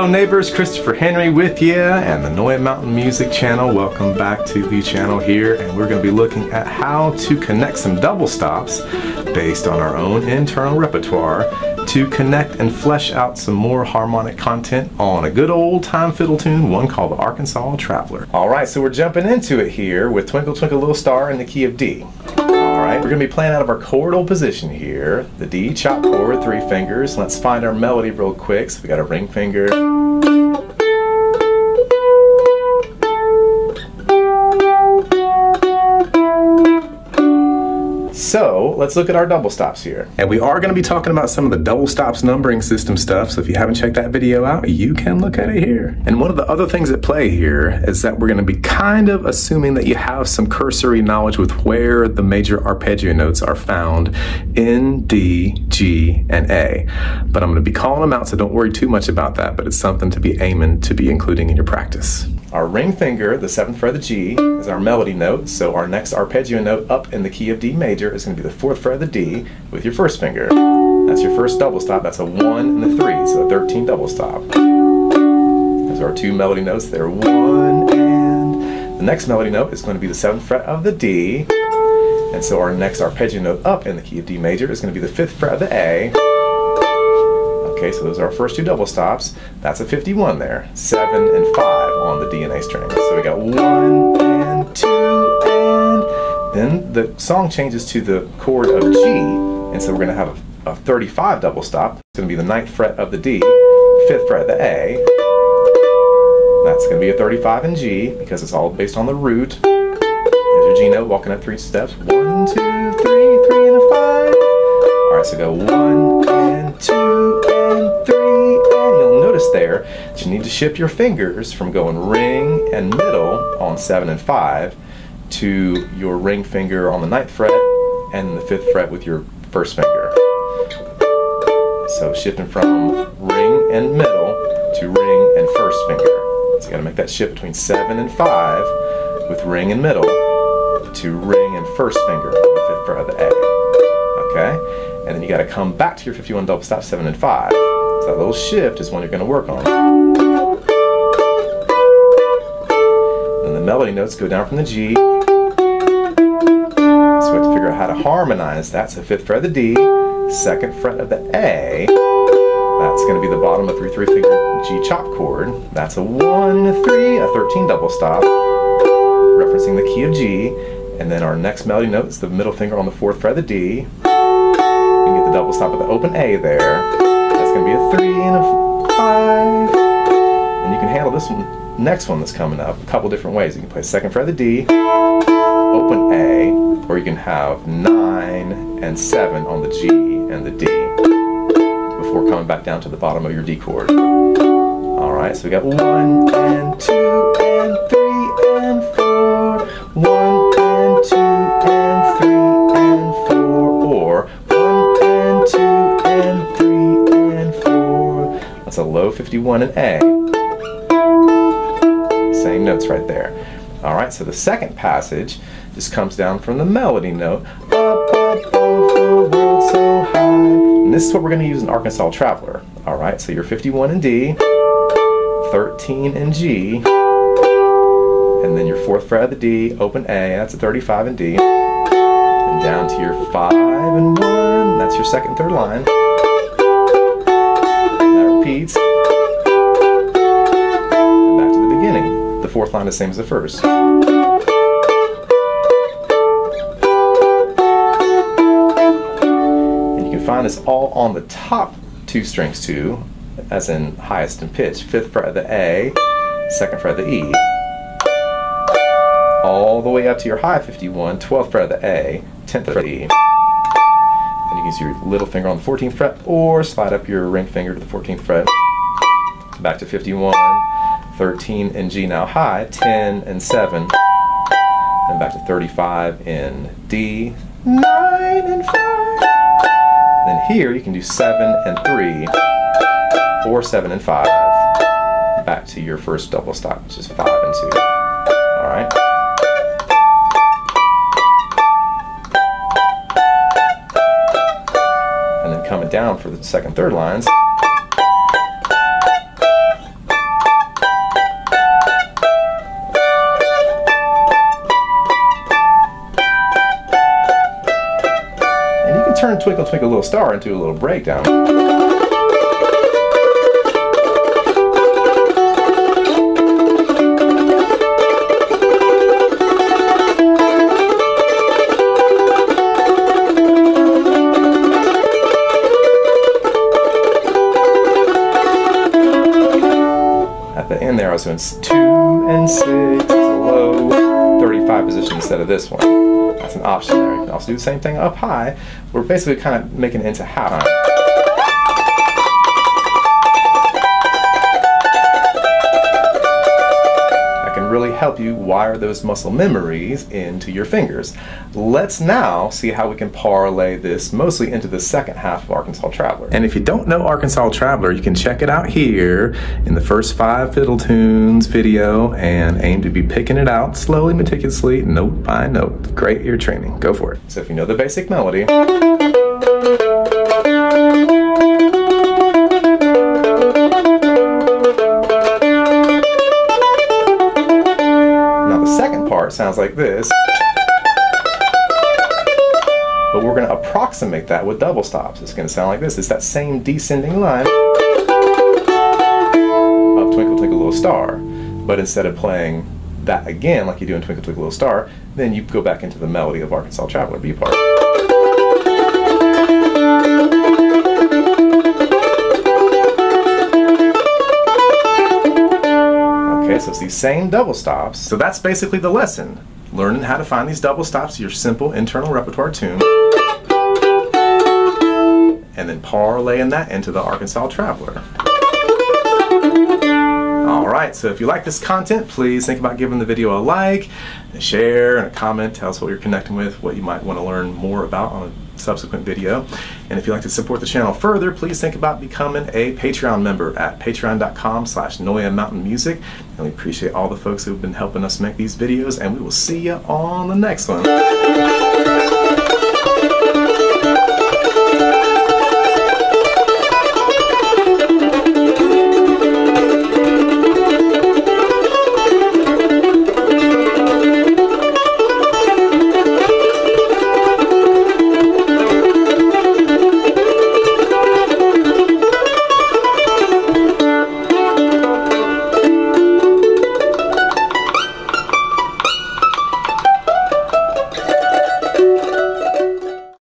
Hello neighbors, Christopher Henry with you and the Noy Mountain Music channel. Welcome back to the channel here, and we're going to be looking at how to connect some double stops based on our own internal repertoire to connect and flesh out some more harmonic content on a good old time fiddle tune, one called the Arkansas Traveler. Alright, so we're jumping into it here with Twinkle Twinkle Little Star in the key of D. Alright, we're going to be playing out of our chordal position here, the D chop chord, 3 fingers. Let's find our melody real quick. So we got a ring finger, so let's look at our double stops here. And we are going to be talking about some of the double stops numbering system stuff, so if you haven't checked that video out, you can look at it here. And one of the other things at play here is that we're going to be kind of assuming that you have some cursory knowledge with where the major arpeggio notes are found in D, G, and A. But I'm going to be calling them out, so don't worry too much about that, but it's something to be aiming to be including in your practice. Our ring finger, the 7th fret of the G, is our melody note, so our next arpeggio note up in the key of D major is going to be the 4th fret of the D with your first finger. That's your first double stop. That's a 1 and a 3, so a 13 double stop. Those are our 2 melody notes there, 1 and. The next melody note is going to be the 7th fret of the D, and so our next arpeggio note up in the key of D major is going to be the 5th fret of the A. Okay, so those are our first 2 double stops. That's a 51 there. 7 and 5 on the D and A string. So we got 1 and 2 and then the song changes to the chord of G, and so we're going to have a 35 double stop. It's going to be the 9th fret of the D, 5th fret of the A. That's going to be a 35 in G because it's all based on the root. There's your G note walking up 3 steps. 1, 2, 3, 3 and a 5. Alright, so go 1 and 2 and 3, and you'll notice there that you need to shift your fingers from going ring and middle on 7 and 5 to your ring finger on the 9th fret and the 5th fret with your first finger. So shifting from ring and middle to ring and first finger. So you got to make that shift between 7 and 5 with ring and middle to ring and first finger on the 5th fret of the A. Okay? And then you got to come back to your 51 double stop, 7 and 5. So that little shift is one you're going to work on. Then the melody notes go down from the G. So we have to figure out how to harmonize that. So 5th fret of the D, 2nd fret of the A. That's going to be the bottom of 3 finger G chop chord. That's a 1, a 3, a 13 double stop, referencing the key of G. And then our next melody note is the middle finger on the 4th fret of the D. You can get the double stop with the open A there. That's going to be a 3 and a 5. And you can handle this one, next one that's coming up, a couple different ways. You can play 2nd fret of the D, open A, or you can have 9 and 7 on the G and the D before coming back down to the bottom of your D chord. Alright, so we got 1 and 2 and 3 and 4, 1 and 2 and 3 and 4, or 1 and 2 and 3 and 4. That's a low 51 in A. Same notes right there. Alright, so the second passage just comes down from the melody note, up above the world so high. And this is what we're going to use in Arkansas Traveler. Alright, so you're 51 in D, 13 in G, and then your 4th fret of the D, open A, that's a 35 in D, and down to your 5 and 1, that's your 2nd and 3rd line. That repeats. And back to the beginning. The 4th line is the same as the 1st. And you can find this all on the top 2 strings too, as in highest in pitch. 5th fret of the A, 2nd fret of the E, all the way up to your high 51, 12th fret of the A, 10th fret of the E. And you can use your little finger on the 14th fret or slide up your ring finger to the 14th fret. Back to 51, 13 in G now high, 10 and 7, and back to 35 in D, 9 and 5. Then here you can do 7 and 3, or 7 and 5, back to your first double stop, which is 5 and 2. Alright? And then coming down for the 2nd, 3rd lines, turn Twinkle, Twinkle, Little Star into a little breakdown. At the end there, I was doing 2 and 6, it's a low 35 position instead of this one. That's an option there. You can also do the same thing up high. We're basically kind of making it into half time. Really help you wire those muscle memories into your fingers. Let's now see how we can parlay this mostly into the second half of Arkansas Traveler. And if you don't know Arkansas Traveler, you can check it out here in the first 5 fiddle tunes video and aim to be picking it out slowly, meticulously, note by note. Great ear training. Go for it. So if you know the basic melody, sounds like this, but we're going to approximate that with double stops. It's going to sound like this. It's that same descending line of Twinkle, Twinkle, Little Star, but instead of playing that again like you do in Twinkle, Twinkle, Little Star, then you go back into the melody of Arkansas Traveler B part. Okay, so it's these same double stops. So that's basically the lesson. Learning how to find these double stops to your simple internal repertoire tune, and then parlaying that into the Arkansas Traveler. Alright, so if you like this content, please think about giving the video a like, a share, and a comment. Tell us what you're connecting with, what you might want to learn more about on a subsequent video. And if you'd like to support the channel further, please think about becoming a Patreon member at patreon.com/NoyaMountainMusic. And we appreciate all the folks who've been helping us make these videos, and we will see you on the next one.